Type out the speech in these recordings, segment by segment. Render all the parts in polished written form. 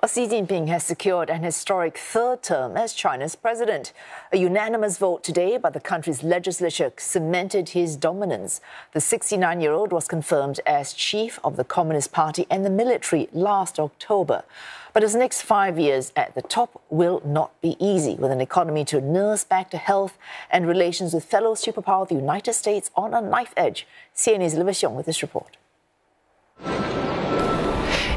Xi Jinping has secured an historic third term as China's president. A unanimous vote today by the country's legislature cemented his dominance. The 69-year-old was confirmed as chief of the Communist Party and the military last October. But his next 5 years at the top will not be easy, with an economy to nurse back to health and relations with fellow superpower the United States on a knife edge. CNA's Liver Xiong with this report.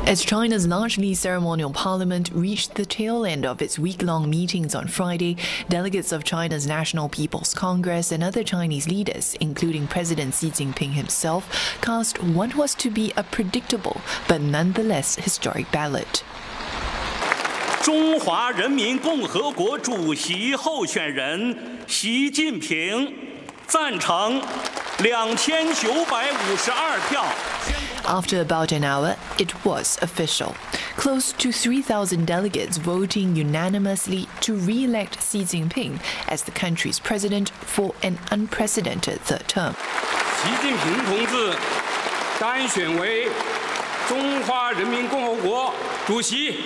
As China's largely ceremonial parliament reached the tail end of its week-long meetings on Friday, delegates of China's National People's Congress and other Chinese leaders, including President Xi Jinping himself, cast what was to be a predictable but nonetheless historic ballot. 中华人民共和国主席候选人习近平赞成2952票。 After about an hour, it was official. Close to 3,000 delegates voting unanimously to re-elect Xi Jinping as the country's president for an unprecedented third term. 习近平同志当选为中华人民共和国主席。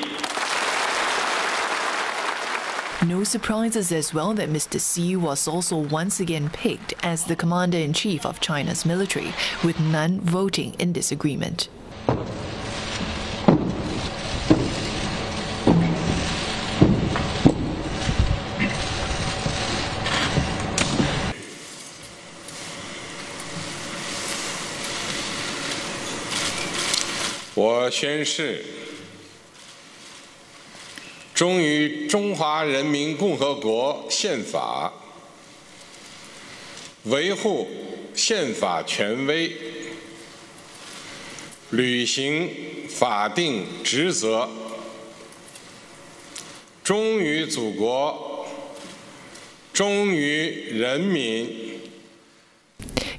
No surprises as well that Mr. Xi was also once again picked as the commander-in-chief of China's military, with none voting in disagreement. 我宣誓。 忠于中华人民共和国宪法，维护宪法权威，履行法定职责，忠于祖国，忠于人民。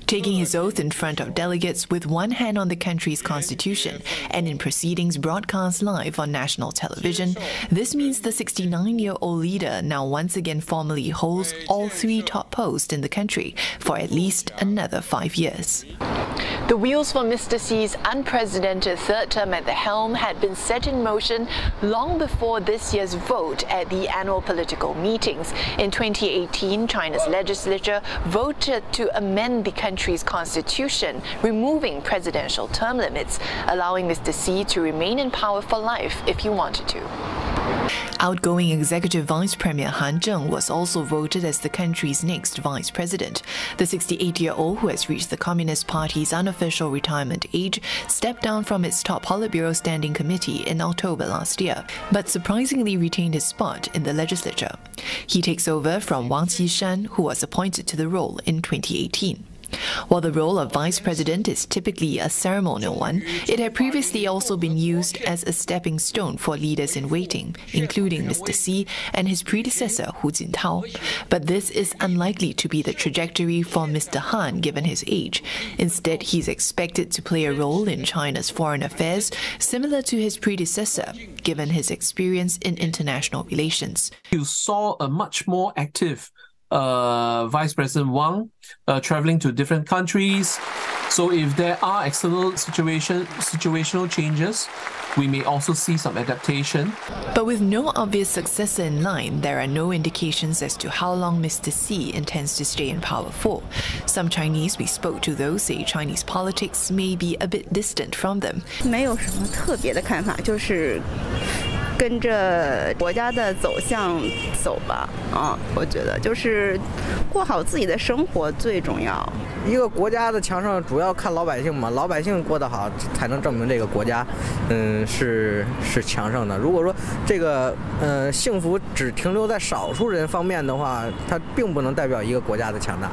Taking his oath in front of delegates with one hand on the country's constitution and in proceedings broadcast live on national television, this means the 69-year-old leader now once again formally holds all three top posts in the country for at least another 5 years. The wheels for Mr. Xi's unprecedented third term at the helm had been set in motion long before this year's vote at the annual political meetings. In 2018, China's legislature voted to amend the country's constitution, removing presidential term limits, allowing Mr. Xi to remain in power for life if he wanted to. Outgoing Executive Vice Premier Han Zheng was also voted as the country's next vice president. The 68-year-old, who has reached the Communist Party's unofficial retirement age, stepped down from its top Politburo Standing Committee in October last year, but surprisingly retained his spot in the legislature. He takes over from Wang Qishan, who was appointed to the role in 2018. While the role of vice president is typically a ceremonial one, it had previously also been used as a stepping stone for leaders in waiting, including Mr. Xi and his predecessor Hu Jintao. But this is unlikely to be the trajectory for Mr. Han given his age. Instead, he's expected to play a role in China's foreign affairs, similar to his predecessor, given his experience in international relations. You saw a much more active Vice President Wang traveling to different countries. So if there are external situational changes, we may also see some adaptation. But with no obvious successor in line, there are no indications as to how long Mr. Xi intends to stay in power for. Some Chinese we spoke to, though, say Chinese politics may be a bit distant from them. 没有什么特别的看法，就是跟着国家的走向走吧。我觉得就是过好自己的生活最重要。一个国家的强盛主要看老百姓嘛，老百姓过得好，才能证明这个国家，是强盛的。如果说这个幸福只停留在少数人方面的话，它并不能代表一个国家的强大。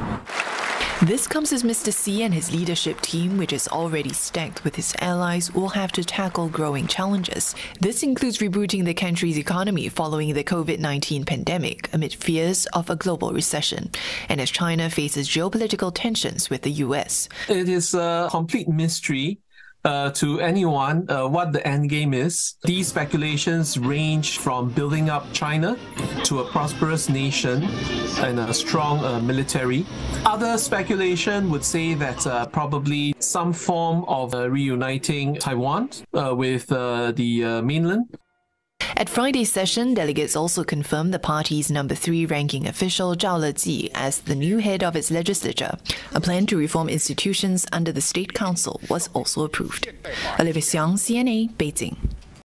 This comes as Mr. Xi and his leadership team, which is already stacked with his allies, will have to tackle growing challenges. This includes rebooting the country's economy following the COVID-19 pandemic amid fears of a global recession, and as China faces geopolitical tensions with the US. It is a complete mystery to anyone what the end game is. These speculations range from building up China to a prosperous nation and a strong military. Other speculation would say that probably some form of reuniting Taiwan with the mainland. At Friday's session, delegates also confirmed the party's number 3 ranking official Zhao Leji as the new head of its legislature. A plan to reform institutions under the State Council was also approved. Olivia Xiang, CNA, Beijing.